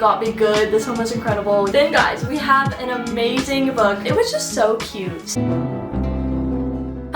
got me good. This one was incredible. Then guys, we have an amazing book. It was just so cute.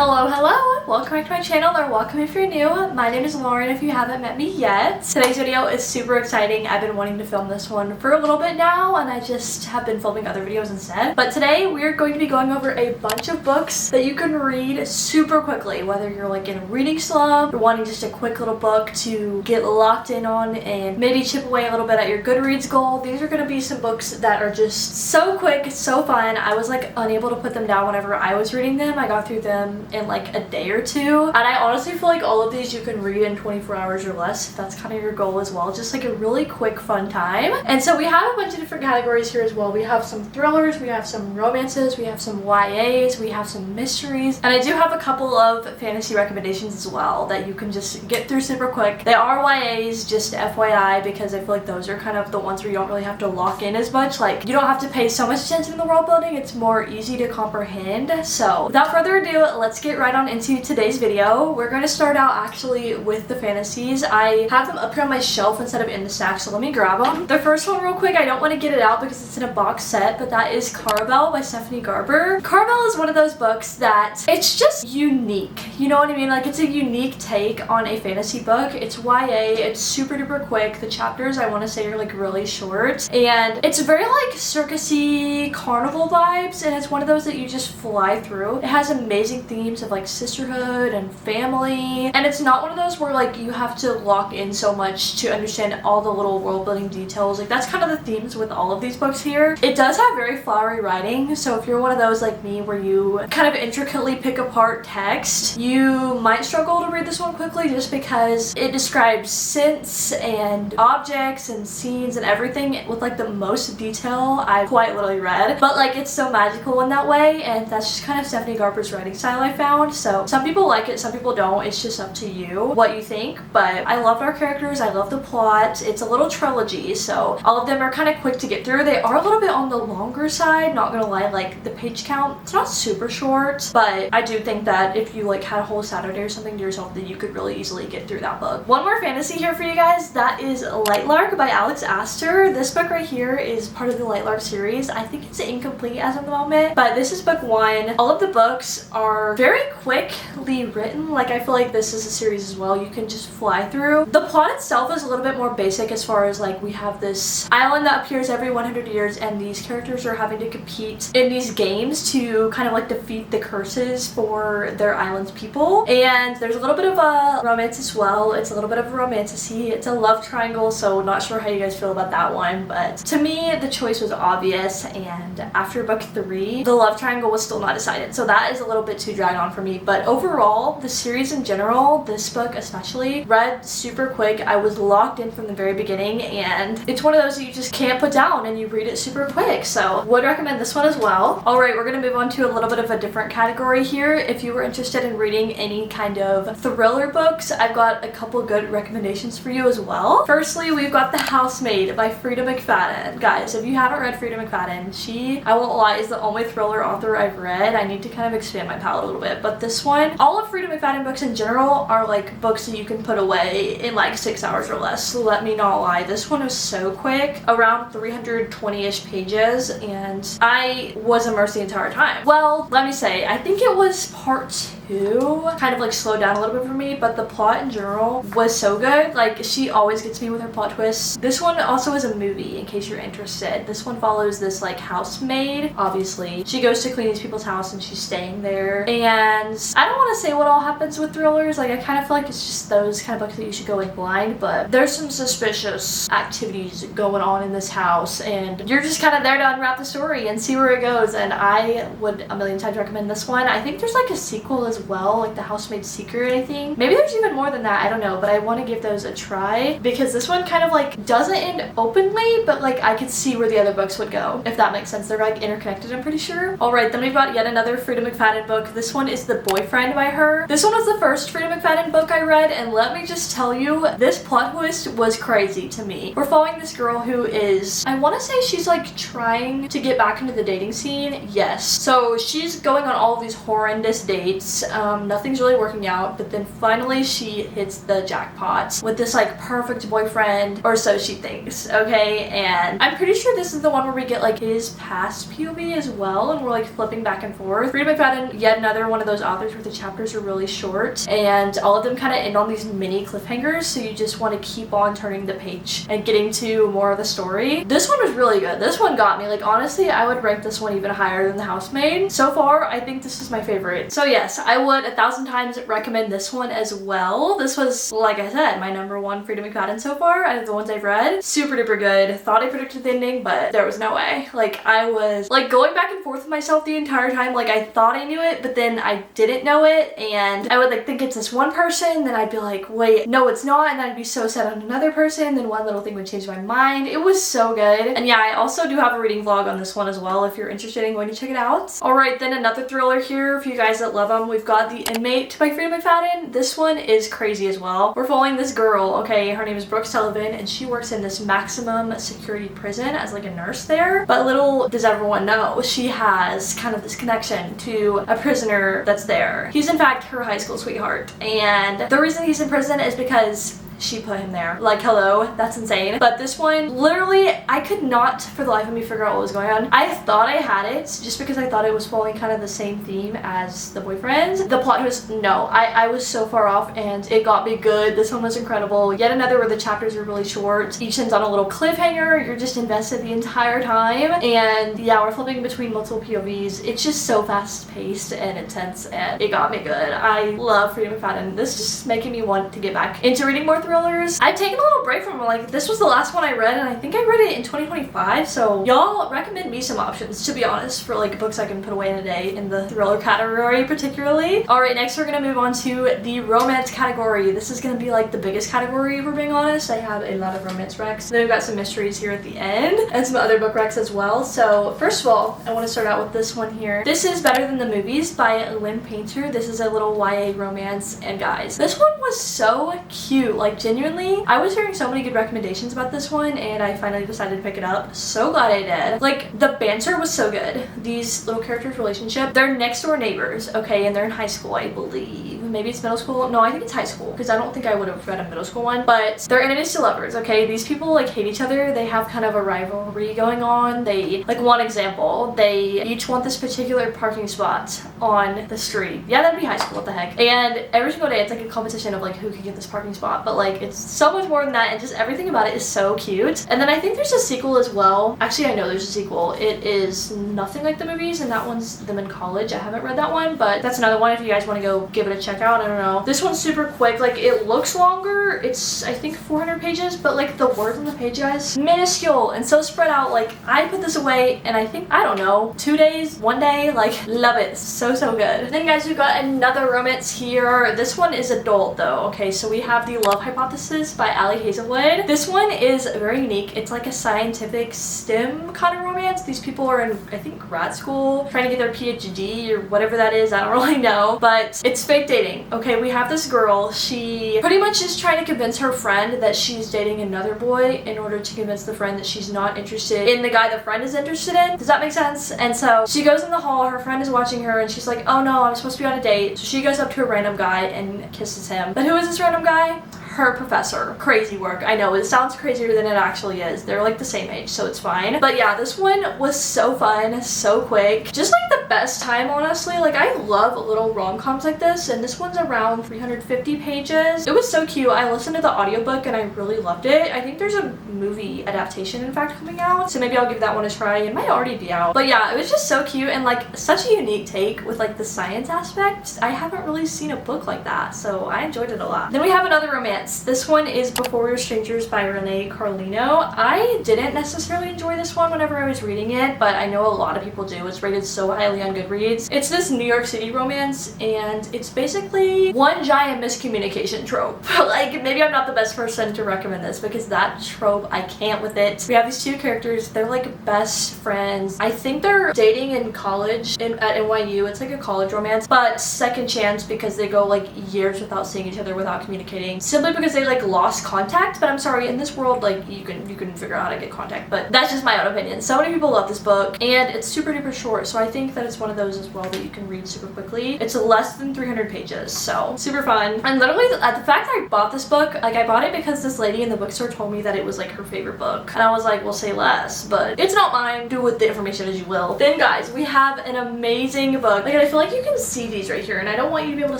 Hello, welcome back to my channel, or welcome if you're new. My name is Lauren if you haven't met me yet. Today's video is super exciting. I've been wanting to film this one for a little bit now, and I just have been filming other videos instead. But today we're going to be going over a bunch of books that you can read super quickly, whether you're like in a reading slump or wanting just a quick little book to get locked in on and maybe chip away a little bit at your Goodreads goal. These are going to be some books that are just so quick, so fun. I was like unable to put them down whenever I was reading them. I got through them in like a day or two, and I honestly feel like all of these you can read in 24 hours or less if that's kind of your goal as well. Just like a really quick fun time. And so we have a bunch of different categories here as well. We have some thrillers, we have some romances, we have some YAs, we have some mysteries, and I do have a couple of fantasy recommendations as well that you can just get through super quick. They are YAs, just FYI, because I feel like those are kind of the ones where you don't really have to lock in as much. Like, you don't have to pay so much attention to the world building. It's more easy to comprehend. So without further ado, let's get right on into today's video. We're going to start out actually with the fantasies. I have them up here on my shelf instead of in the stack, so let me grab them. The first one real quick, I don't want to get it out because it's in a box set, but that is Carbell by Stephanie Garber. Carbell is one of those books that it's just unique. You know what I mean? Like, it's a unique take on a fantasy book. It's YA. It's super duper quick. The chapters, I want to say, are like really short, and it's very like circusy carnival vibes, and it's one of those that you just fly through. It has amazing themes of like sisterhood and family, and it's not one of those where like you have to lock in so much to understand all the little world building details. Like, that's kind of the themes with all of these books here. It does have very flowery writing, so if you're one of those like me where you kind of intricately pick apart text, you might struggle to read this one quickly just because it describes scents and objects and scenes and everything with like the most detail I've quite literally read. But like, it's so magical in that way, and that's just kind of Stephanie Garber's writing style I found. So some people like it, some people don't. It's just up to you what you think. But I love our characters, I love the plot. It's a little trilogy, so all of them are kind of quick to get through. They are a little bit on the longer side, not gonna lie. Like, the page count, it's not super short, but I do think that if you like had a whole Saturday or something to yourself, that you could really easily get through that book. One more fantasy here for you guys, that is Lightlark by Alex Astor. This book right here is part of the Lightlark series. I think it's incomplete as of the moment, but this is book one. All of the books are very quickly written. Like, I feel like this is a series as well you can just fly through. The plot itself is a little bit more basic as far as like, we have this island that appears every 100 years, and these characters are having to compete in these games to kind of like defeat the curses for their island's people. And there's a little bit of a romance as well. It's a little bit of a romantasy. It's a love triangle, so not sure how you guys feel about that one, but to me the choice was obvious, and after book 3 the love triangle was still not decided, so that is a little bit too dragged on for me. But overall, the series in general, this book especially, read super quick. I was locked in from the very beginning, and it's one of those that you just can't put down and you read it super quick, so would recommend this one as well. Alright, we're gonna move on to a little bit of a different category here. If you were interested in reading any kind of thriller books, I've got a couple good recommendations for you as well. Firstly, we've got The Housemaid by Frida McFadden. Guys, if you haven't read Frida McFadden, she, I won't lie, is the only thriller author I've read. I need to kind of expand my palette a little bit, but this one, all of Frida McFadden books in general are like books that you can put away in like 6 hours or less. So let me not lie, this one was so quick, around 320-ish pages, and I was immersed the entire time. Well, let me say, I think it was part 2 kind of like slowed down a little bit for me, but the plot in general was so good. Like, she always gets me with her plot twists. This one also is a movie, in case you're interested. This one follows this like housemaid. Obviously, she goes to clean these people's house and she's staying there, and I don't want to say what all happens with thrillers. Like, I kind of feel like it's just those kind of books that you should go in blind, but there's some suspicious activities going on in this house, and you're just kind of there to unwrap the story and see where it goes. And I would a million times recommend this one. I think there's like a sequel as well, like The Housemaid's Secret, I think. Maybe there's even more than that, I don't know, but I want to give those a try because this one kind of like doesn't end openly, but like I could see where the other books would go, if that makes sense. They're like interconnected, I'm pretty sure. Alright, then we've got yet another Frida McFadden book. This one one is The Boyfriend by her. This one was the first Frida McFadden book I read, and let me just tell you, this plot twist was crazy to me. We're following this girl who is, I want to say she's like trying to get back into the dating scene. Yes. So she's going on all of these horrendous dates. Nothing's really working out, but then finally she hits the jackpot with this like perfect boyfriend, or so she thinks, okay? And I'm pretty sure this is the one where we get like his past POV as well, and we're like flipping back and forth. Frida McFadden, yet another one of those authors where the chapters are really short and all of them kind of end on these mini cliffhangers, so you just want to keep on turning the page and getting to more of the story. This one was really good. This one got me. Like honestly, I would rank this one even higher than The Housemaid. So far, I think this is my favorite. So yes, I would 1,000 times recommend this one as well. This was, like I said, my #1 Frida McFadden so far out of the ones I've read. Super duper good. Thought I predicted the ending, but there was no way. Like I was like going back and forth with myself the entire time. Like I thought I knew it, but then I didn't know it, and I would like think it's this one person, then I'd be like, wait, no it's not, and then I'd be so sad on another person, then one little thing would change my mind. It was so good. And yeah, I also do have a reading vlog on this one as well if you're interested in going to check it out. Alright, then another thriller here for you guys that love them. We've got The Inmate by Frida McFadden. This one is crazy as well. We're following this girl, okay, her name is Brooke Sullivan, and she works in this maximum security prison as like a nurse there. But little does everyone know, she has kind of this connection to a prisoner that's there. He's in fact her high school sweetheart, and the reason he's in prison is because she put him there. Like, hello, that's insane. But this one, literally, I could not for the life of me figure out what was going on. I thought I had it just because I thought it was following kind of the same theme as The Boyfriend. The plot was, no, I was so far off, and it got me good. This one was incredible. Yet another where the chapters are really short. Each ends on a little cliffhanger. You're just invested the entire time. And yeah, we're flipping between multiple POVs. It's just so fast paced and intense, and it got me good. I love Frida McFadden. This is just making me want to get back into reading more thrillers. I've taken a little break from it. Like, this was the last one I read, and I think I read it in 2025, so y'all recommend me some options, to be honest, for like books I can put away in a day in the thriller category particularly. Alright, next we're gonna move on to the romance category. This is gonna be like the biggest category, if we're being honest. I have a lot of romance recs. Then we've got some mysteries here at the end, and some other book recs as well. So first of all, I want to start out with this one here. This is Better Than the Movies by Lynn Painter. This is a little YA romance, and guys, this one was so cute. Like, genuinely, I was hearing so many good recommendations about this one, and I finally decided to pick it up. So glad I did. Like, the banter was so good. These little characters' relationship, they're next door neighbors, okay, and they're in high school, I believe. Maybe it's middle school. No, I think it's high school, because I don't think I would have read a middle school one, but they're enemies to lovers, okay? These people like hate each other. They have kind of a rivalry going on. They, like, one example, they each want this particular parking spot on the street. Yeah, that'd be high school, what the heck. And every single day it's like a competition of like who can get this parking spot, but like it's so much more than that, and just everything about it is so cute. And then I think there's a sequel as well. Actually, I know there's a sequel. It is nothing like the movies, and that one's them in college. I haven't read that one, but that's another one if you guys want to go give it a check out. I don't know. This one's super quick. Like, it looks longer. It's, I think, 400 pages, but like the words on the page, guys, minuscule and so spread out. Like, I put this away and I think, I don't know, 2 days, 1 day. Like, love it. So good. And then guys, we've got another romance here. This one is adult though. Okay, so we have The Love Hypothesis by Ali Hazelwood. This one is very unique. It's like a scientific STEM kind of romance. These people are in, I think, grad school, trying to get their PhD or whatever that is. I don't really know, but it's fake dating. Okay, we have this girl. She pretty much is trying to convince her friend that she's dating another boy in order to convince the friend that she's not interested in the guy the friend is interested in. Does that make sense? And so she goes in the hall, her friend is watching her, and she's like, oh no, I'm supposed to be on a date. So she goes up to a random guy and kisses him. But who is this random guy? Her professor. Crazy work. I know, it sounds crazier than it actually is. They're like the same age, so it's fine. But yeah, this one was so fun, so quick. Just like the best time, honestly. Like, I love little rom-coms like this, and this one's around 350 pages. It was so cute. I listened to the audiobook and I really loved it. I think there's a movie adaptation, in fact, coming out, so maybe I'll give that one a try. It might already be out. But yeah, it was just so cute and like such a unique take with like the science aspect. I haven't really seen a book like that, so I enjoyed it a lot. Then we have another romance. This one is Before We Were Strangers by Renee Carlino. I didn't necessarily enjoy this one whenever I was reading it, but I know a lot of people do. It's rated so highly on Goodreads. It's this New York City romance, and it's basically one giant miscommunication trope. Like, maybe I'm not the best person to recommend this because that trope, I can't with it. We have these two characters. They're like best friends. I think they're dating in college at NYU. It's like a college romance, but second chance because they go like years without seeing each other, without communicating, simply because they like lost contact. But I'm sorry, in this world, like you can figure out how to get contact, but that's just my own opinion. So many people love this book, and it's super duper short, so I think that it's one of those as well that you can read super quickly. It's less than 300 pages, so super fun. And literally the fact that I bought this book, like I bought it because this lady in the bookstore told me that it was like her favorite book, and I was like, well, say less, but it's not mine. Do with the information as you will. Then guys, we have an amazing book. Like, I feel like you can see these right here, and I don't want you to be able to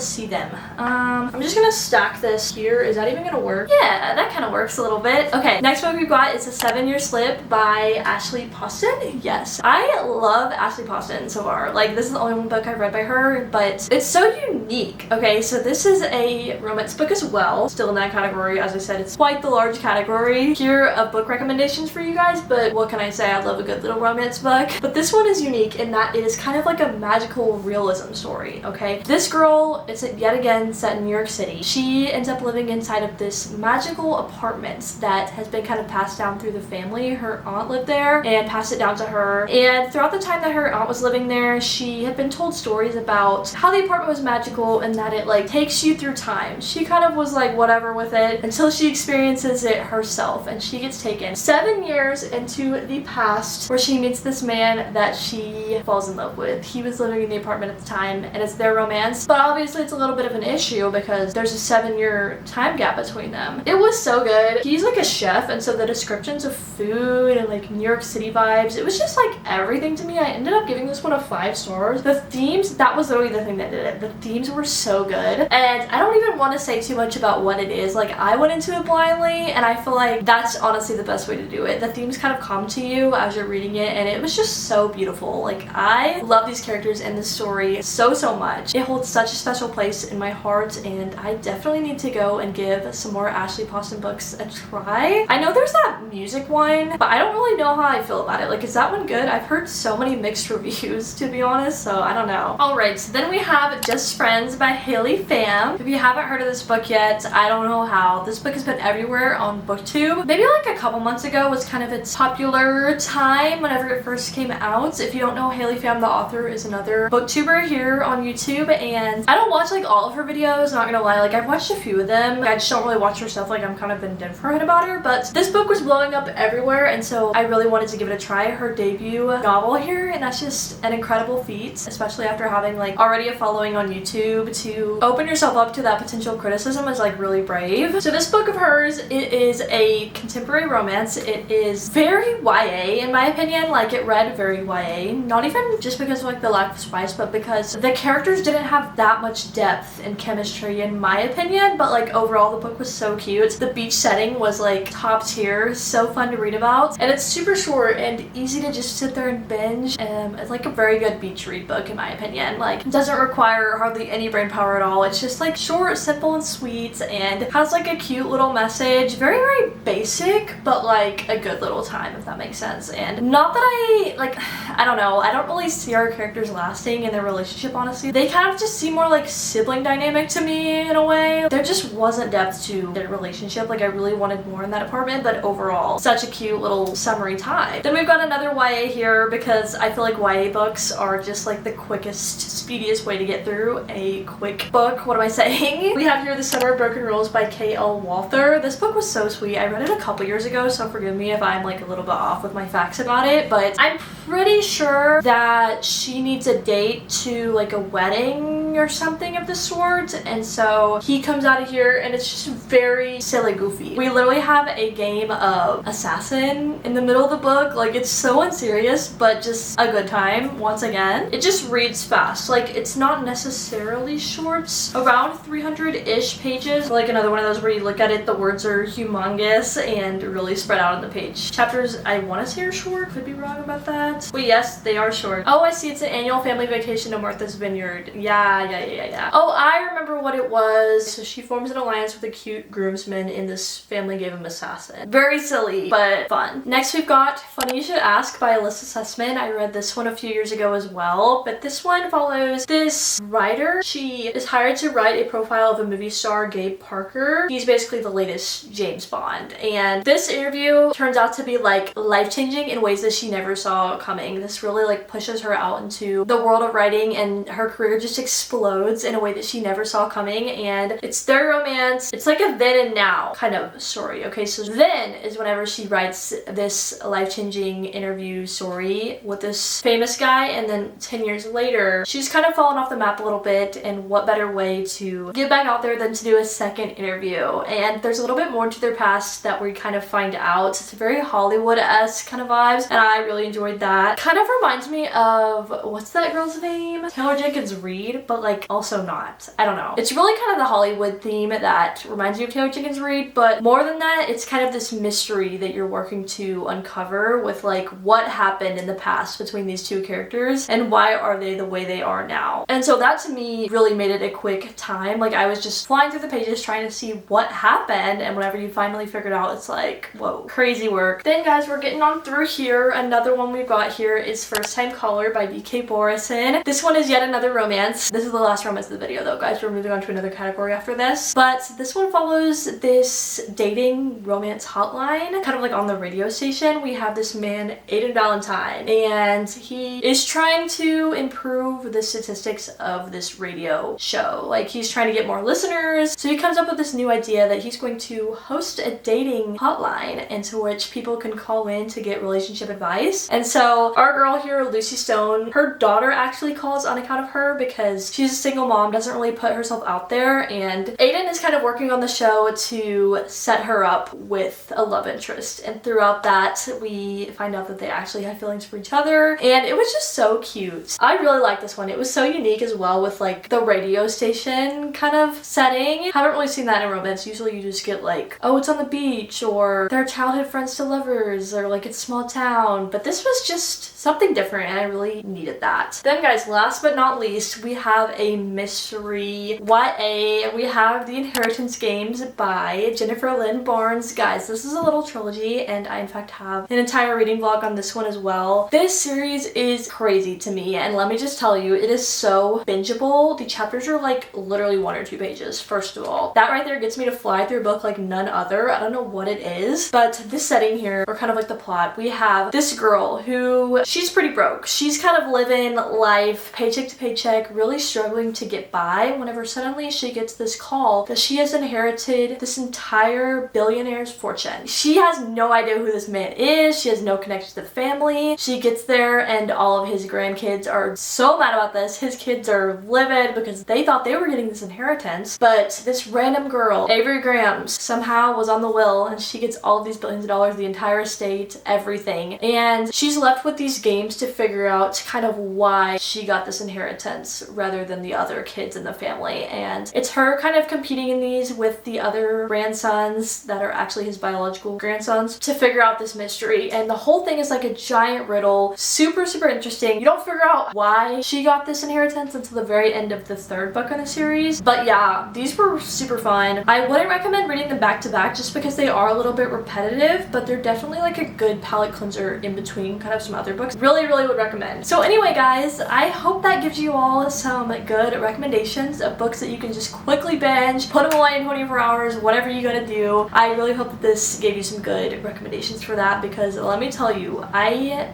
see them. I'm just gonna stack this here. Is that even gonna work? Yeah, that kind of works a little bit. Okay, next book we've got is A 7-Year Slip by Ashley Poston. Yes, I love Ashley Poston so far. Like, this is the only one book I've read by her, but it's so unique. Okay, so this is a romance book as well. Still in that category. As I said, it's quite the large category here of book recommendations for you guys, but what can I say? I love a good little romance book. But this one is unique in that it is kind of like a magical realism story, okay? This girl, it's yet again set in New York City. She ends up living inside of this magical apartment that has been kind of passed down through the family. Her aunt lived there and passed it down to her. And throughout the time that her aunt was living there, she had been told stories about how the apartment was magical and that it like takes you through time. She kind of was like whatever with it until she experiences it herself, and she gets taken 7 years into the past where she meets this man that she falls in love with. He was living in the apartment at the time, and it's their romance, but obviously it's a little bit of an issue because there's a 7-year time gap between them. It was so good. He's like a chef, and so the descriptions of food and like New York City vibes, it was just like everything to me. I ended up giving this one a 5 stars. The themes, that was literally the thing that did it. The themes were so good, and I don't even want to say too much about what it is. Like, I went into it blindly, and I feel like that's honestly the best way to do it. The themes kind of come to you as you're reading it, and it was just so beautiful. Like, I love these characters in this story so much. It holds such a special place in my heart, and I definitely need to go and give some more Ashley Poston books a try. I know there's that music one, but I don't really know how I feel about it. Like, is that one good? I've heard so many mixed reviews, to be honest, so I don't know. Alright, so then we have Just Friends by Haley Pham. If you haven't heard of this book yet, I don't know how. This book has been everywhere on booktube. Maybe like a couple months ago was kind of its popular time whenever it first came out. If you don't know, Haley Pham, the author, is another booktuber here on YouTube, and I don't watch like all of her videos, not gonna lie. Like, I've watched a few of them. I just don't really watch her stuff. Like, I'm kind of indifferent about her, but this book was blowing up everywhere, and so I really wanted to give it a try. Her debut novel here, and that's just an incredible feat, especially after having like already a following on YouTube. To open yourself up to that potential criticism is like really brave. So this book of hers, it is a contemporary romance. It is very YA in my opinion. Like, it read very YA, not even just because of like the lack of spice, but because the characters didn't have that much depth and chemistry in my opinion. But like, overall the book was so cute. The beach setting was like top tier, so fun to read about, and it's super short and easy to just sit there and binge. It's like a very good beach read book in my opinion. Like, it doesn't require hardly any brain power at all. It's just like short, simple, and sweet, and has like a cute little message. Very basic, but like a good little time, if that makes sense. And not that I don't know, I don't really see our characters lasting in their relationship, honestly. They kind of just seem more like sibling dynamic to me in a way. There just wasn't depth to their relationship. Like, I really wanted more in that apartment, but overall, such a cute little summery time. Then we've got another YA here because I feel like YA books are just like the quickest, speediest way to get through a quick book. What am I saying? We have here The Summer of Broken Rules by K.L. Walther. This book was so sweet. I read it a couple years ago, so forgive me if I'm like a little bit off with my facts about it, but I'm pretty sure that she needs a date to like a wedding or something of the sort, and so he comes out of here and it's just very silly goofy. We literally have a game of assassin in the middle of the book. Like, it's so unserious, but just a good time once again. It just reads fast. Like, it's not necessarily short, around 300-ish pages. Like another one of those where you look at it, the words are humongous and really spread out on the page. Chapters, I want to say, are short. Could be wrong about that. But yes, they are short. Oh, I see. It's an annual family vacation to Martha's Vineyard. Yeah. Oh, I remember what it was. So she forms an alliance alliance with a cute groomsman and this family gave him assassin. Very silly, but fun. Next we've got Funny You Should Ask by Alyssa Sussman. I read this one a few years ago as well, but this one follows this writer. She is hired to write a profile of a movie star, Gabe Parker. He's basically the latest James Bond, and this interview turns out to be like life-changing in ways that she never saw coming. This really like pushes her out into the world of writing, and her career just explodes in a way that she never saw coming, and it's their romance. It's like a then and now kind of story. Okay, so then is whenever she writes this life-changing interview story with this famous guy, and then 10 years later she's kind of fallen off the map a little bit, and what better way to get back out there than to do a second interview. And there's a little bit more to their past that we kind of find out. It's very Hollywood-esque kind of vibes, and I really enjoyed that. Kind of reminds me of, what's that girl's name? Taylor Jenkins Reid, but like also not. I don't know. It's really kind of the Hollywood theme that reminds me of Taylor Jenkins Reid, but more than that, it's kind of this mystery that you're working to uncover with like what happened in the past between these two characters and why are they the way they are now. And so that to me really made it a quick time. Like I was just flying through the pages trying to see what happened, and whenever you finally figured out, it's like, whoa, crazy work. Then guys, we're getting on through here. Another one we've got here is First Time Caller by DK Borison. This one is yet another romance. This is the last romance of the video though, guys. We're moving on to another category after this. But this one follows this dating romance hotline, kind of like on the radio station. We have this man, Aiden Valentine, and he is trying to improve the statistics of this radio show. Like he's trying to get more listeners. So he comes up with this new idea that he's going to host a dating hotline into which people can call in to get relationship advice. And so our girl here, Lucy Stone, her daughter actually calls on account of her because she's a single mom, doesn't really put herself out there, and Aiden is kind of working on the show to set her up with a love interest. And throughout that, we find out that they actually have feelings for each other, and it was just so cute. I really like this one. It was so unique as well with like the radio station kind of setting. Haven't really seen that in romance. Usually you just get like, oh, it's on the beach, or they're childhood friends to lovers, or like it's small town, but this was just something different and I really needed that. Then guys, last but not least, we have a mystery YA. We have The Inheritance Games by Jennifer Lynn Barnes. Guys, this is a little trilogy, and I in fact have an entire reading vlog on this one as well. This series is crazy to me, and let me just tell you, it is so bingeable. The chapters are like literally 1 or 2 pages, first of all. That right there gets me to fly through a book like none other. I don't know what it is, but this setting here, or kind of like the plot, we have this girl who, she's pretty broke. She's kind of living life paycheck to paycheck, really struggling to get by, whenever suddenly she gets this call that she has inherited this entire billionaire's fortune. She has no idea who this man is. She has no connection to the family. She gets there and all of his grandkids are so mad about this. His kids are livid because they thought they were getting this inheritance, but this random girl, Avery Grahams, somehow was on the will, and she gets all of these billions of dollars, the entire estate, everything. And she's left with these games to figure out kind of why she got this inheritance rather than the other kids in the family. And it's her kind of competing in these with the other grandsons that are actually his biological grandsons to figure out this mystery. And the whole thing is like a giant riddle. Super, super interesting. You don't figure out why she got this inheritance until the very end of the 3rd book in the series. But yeah, these were super fun. I wouldn't recommend reading them back to back just because they are a little bit repetitive, but they're definitely like a good palate cleanser in between kind of some other books. Really, really would recommend. So anyway, guys, I hope that gives you all some good recommendations of books that you can just quickly binge, put them away in 24 hours, whatever you gotta do. I really hope that this gave you some good recommendations for that, because let me tell you, I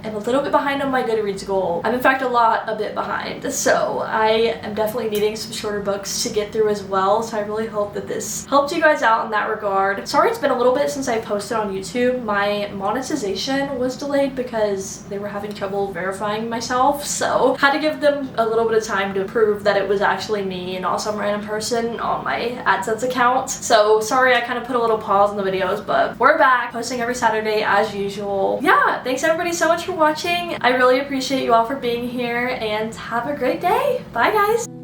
am a little bit behind on my Goodreads goal. I'm in fact a bit behind. So I am definitely needing some shorter books to get through as well. So I really hope that this helped you guys out in that regard. Sorry it's been a little bit since I posted on YouTube. My monetization was delayed because they were having trouble verifying myself. So had to give them a little bit of time to prove that it was actually me and not some random person on my AdSense account. So sorry I kind of put a little pause on the videos, but we're back posting every Saturday as usual. Yeah, thanks everybody so much for watching. I really appreciate you all for being here, and have a great day. Bye guys.